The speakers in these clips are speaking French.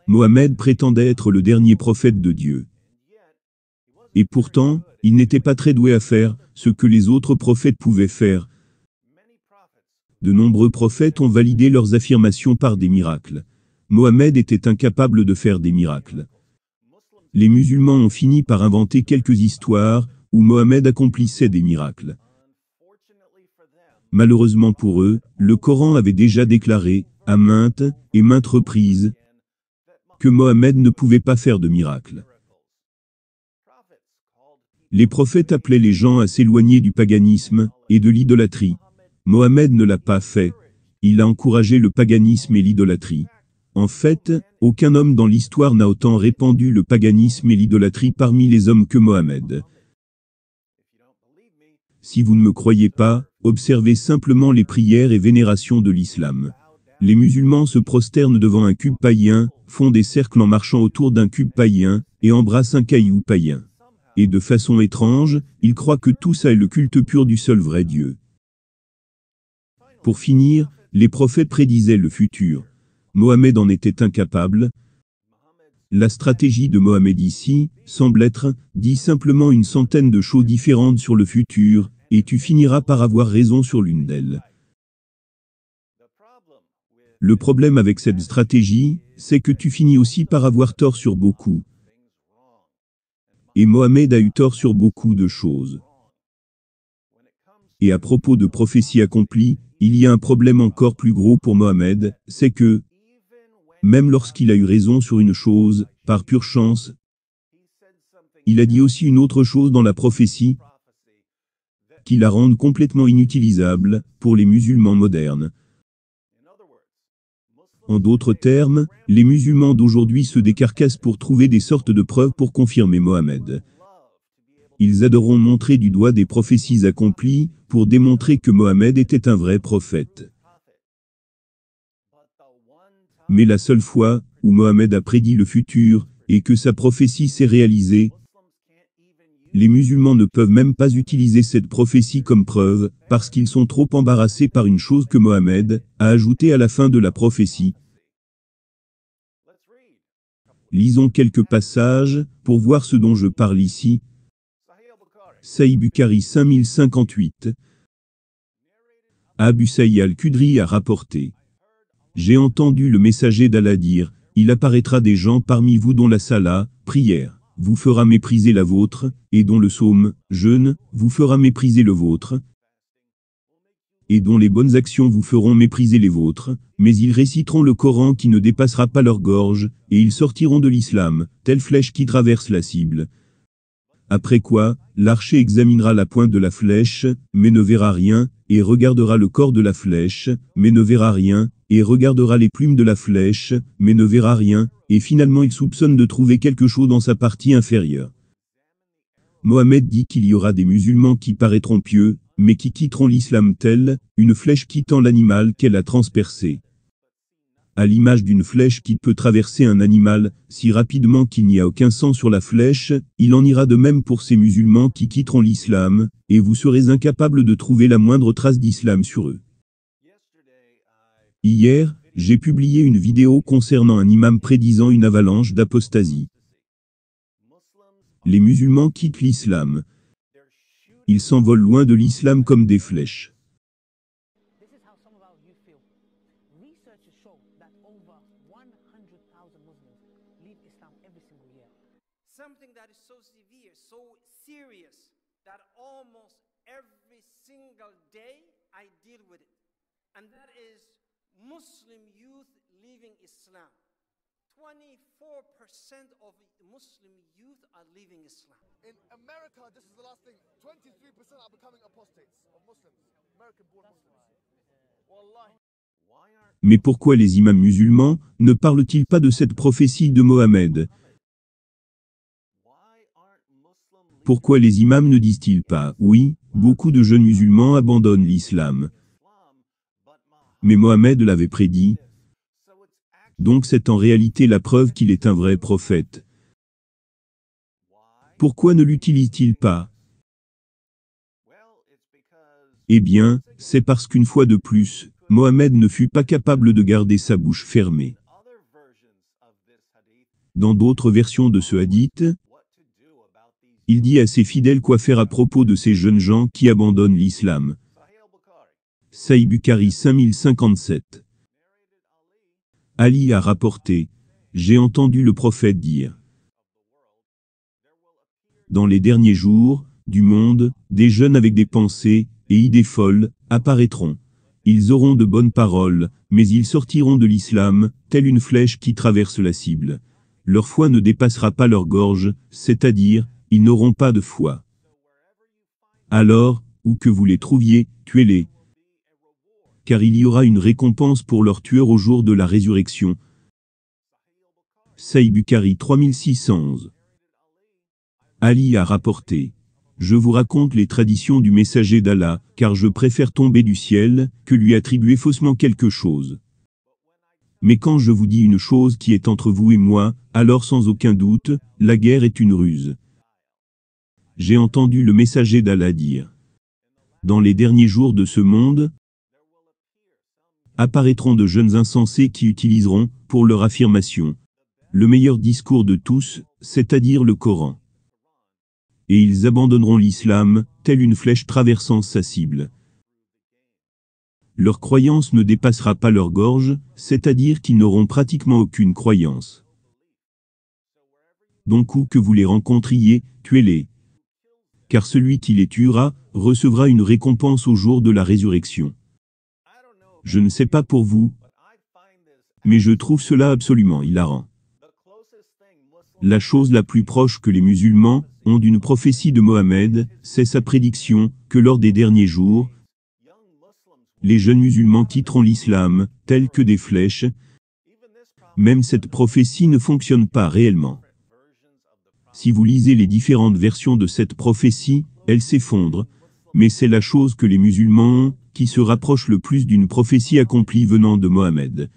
Mohammed prétendait être le dernier prophète de Dieu. Et pourtant, il n'était pas très doué à faire ce que les autres prophètes pouvaient faire. De nombreux prophètes ont validé leurs affirmations par des miracles. Mohammed était incapable de faire des miracles. Les musulmans ont fini par inventer quelques histoires où Mohammed accomplissait des miracles. Malheureusement pour eux, le Coran avait déjà déclaré, à maintes et maintes reprises, que Mohammed ne pouvait pas faire de miracles. Les prophètes appelaient les gens à s'éloigner du paganisme et de l'idolâtrie. Mohammed ne l'a pas fait. Il a encouragé le paganisme et l'idolâtrie. En fait, aucun homme dans l'histoire n'a autant répandu le paganisme et l'idolâtrie parmi les hommes que Mohammed. Si vous ne me croyez pas, observez simplement les prières et vénérations de l'islam. Les musulmans se prosternent devant un cube païen, font des cercles en marchant autour d'un cube païen, et embrassent un caillou païen. Et de façon étrange, ils croient que tout ça est le culte pur du seul vrai Dieu. Pour finir, les prophètes prédisaient le futur. Mohammed en était incapable. La stratégie de Mohammed ici semble être, dis simplement une centaine de choses différentes sur le futur, et tu finiras par avoir raison sur l'une d'elles. Le problème avec cette stratégie, c'est que tu finis aussi par avoir tort sur beaucoup. Et Mohammed a eu tort sur beaucoup de choses. Et à propos de prophéties accomplies, il y a un problème encore plus gros pour Mohammed, c'est que, même lorsqu'il a eu raison sur une chose, par pure chance, il a dit aussi une autre chose dans la prophétie, qui la rende complètement inutilisable pour les musulmans modernes. En d'autres termes, les musulmans d'aujourd'hui se décarcassent pour trouver des sortes de preuves pour confirmer Mohammed. Ils adoreront montrer du doigt des prophéties accomplies, pour démontrer que Mohammed était un vrai prophète. Mais la seule fois où Mohammed a prédit le futur, et que sa prophétie s'est réalisée, les musulmans ne peuvent même pas utiliser cette prophétie comme preuve, parce qu'ils sont trop embarrassés par une chose que Mohammed a ajoutée à la fin de la prophétie. Lisons quelques passages, pour voir ce dont je parle ici. Sahih Bukhari 5058. Abu Saïd al-Khudri a rapporté. J'ai entendu le messager d'Allah dire, il apparaîtra des gens parmi vous dont la salat, prière, vous fera mépriser la vôtre, et dont le psaume, jeûne, vous fera mépriser le vôtre, et dont les bonnes actions vous feront mépriser les vôtres, mais ils réciteront le Coran qui ne dépassera pas leur gorge, et ils sortiront de l'islam, telle flèche qui traverse la cible. Après quoi, l'archer examinera la pointe de la flèche, mais ne verra rien, et regardera le corps de la flèche, mais ne verra rien, et regardera les plumes de la flèche, mais ne verra rien, et finalement il soupçonne de trouver quelque chose dans sa partie inférieure. Mohammed dit qu'il y aura des musulmans qui paraîtront pieux, mais qui quitteront l'islam tel, une flèche quittant l'animal qu'elle a transpercé. À l'image d'une flèche qui peut traverser un animal, si rapidement qu'il n'y a aucun sang sur la flèche, il en ira de même pour ces musulmans qui quitteront l'islam, et vous serez incapables de trouver la moindre trace d'islam sur eux. Hier, j'ai publié une vidéo concernant un imam prédisant une avalanche d'apostasie. Les musulmans quittent l'islam. Ils s'envolent loin de l'islam comme des flèches. Something that is so severe, so serious, that almost every single day I deal with it. And that is Muslim youth leaving Islam. 24% of Muslim youth are leaving Islam. In America, this is the last thing, 23% are becoming apostates of Muslims, American-born Muslims. Wallahi. Mais pourquoi les imams musulmans ne parlent-ils pas de cette prophétie de Mohammed? Pourquoi les imams ne disent-ils pas, oui, beaucoup de jeunes musulmans abandonnent l'islam. Mais Mohammed l'avait prédit. Donc c'est en réalité la preuve qu'il est un vrai prophète. Pourquoi ne l'utilise-t-il pas? Eh bien, c'est parce qu'une fois de plus, Mohammed ne fut pas capable de garder sa bouche fermée. Dans d'autres versions de ce hadith, il dit à ses fidèles quoi faire à propos de ces jeunes gens qui abandonnent l'islam. Sahih Bukhari 5057. Ali a rapporté, j'ai entendu le prophète dire. Dans les derniers jours, du monde, des jeunes avec des pensées et idées folles apparaîtront. Ils auront de bonnes paroles, mais ils sortiront de l'islam, telle une flèche qui traverse la cible. Leur foi ne dépassera pas leur gorge, c'est-à-dire, ils n'auront pas de foi. Alors, où que vous les trouviez, tuez-les. Car il y aura une récompense pour leurs tueurs au jour de la résurrection. Sahih Bukhari 3611. Ali a rapporté. Je vous raconte les traditions du messager d'Allah, car je préfère tomber du ciel, que lui attribuer faussement quelque chose. Mais quand je vous dis une chose qui est entre vous et moi, alors sans aucun doute, la guerre est une ruse. J'ai entendu le messager d'Allah dire. Dans les derniers jours de ce monde, apparaîtront de jeunes insensés qui utiliseront, pour leur affirmation, le meilleur discours de tous, c'est-à-dire le Coran. Et ils abandonneront l'islam, telle une flèche traversant sa cible. Leur croyance ne dépassera pas leur gorge, c'est-à-dire qu'ils n'auront pratiquement aucune croyance. Donc où que vous les rencontriez, tuez-les. Car celui qui les tuera, recevra une récompense au jour de la résurrection. Je ne sais pas pour vous, mais je trouve cela absolument hilarant. La chose la plus proche que les musulmans ont d'une prophétie de Mohammed, c'est sa prédiction, que lors des derniers jours, les jeunes musulmans quitteront l'islam, tels que des flèches. Même cette prophétie ne fonctionne pas réellement. Si vous lisez les différentes versions de cette prophétie, elle s'effondre, mais c'est la chose que les musulmans ont, qui se rapproche le plus d'une prophétie accomplie venant de Mohammed.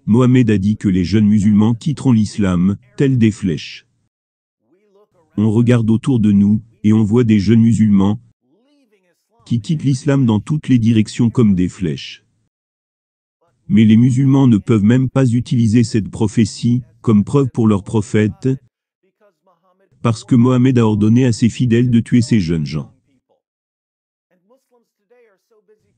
Mohammed a dit que les jeunes musulmans quitteront l'islam, tels des flèches. On regarde autour de nous, et on voit des jeunes musulmans qui quittent l'islam dans toutes les directions comme des flèches. Mais les musulmans ne peuvent même pas utiliser cette prophétie comme preuve pour leur prophète, parce que Mohammed a ordonné à ses fidèles de tuer ces jeunes gens.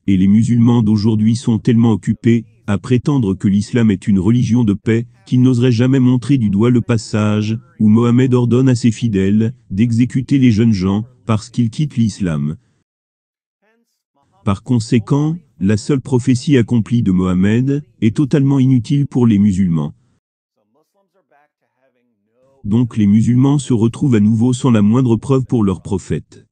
Et les musulmans d'aujourd'hui sont tellement occupés à prétendre que l'islam est une religion de paix, qu'ils n'oseraient jamais montrer du doigt le passage où Mohammed ordonne à ses fidèles d'exécuter les jeunes gens parce qu'ils quittent l'islam. Par conséquent, la seule prophétie accomplie de Mohammed est totalement inutile pour les musulmans. Donc les musulmans se retrouvent à nouveau sans la moindre preuve pour leur prophète.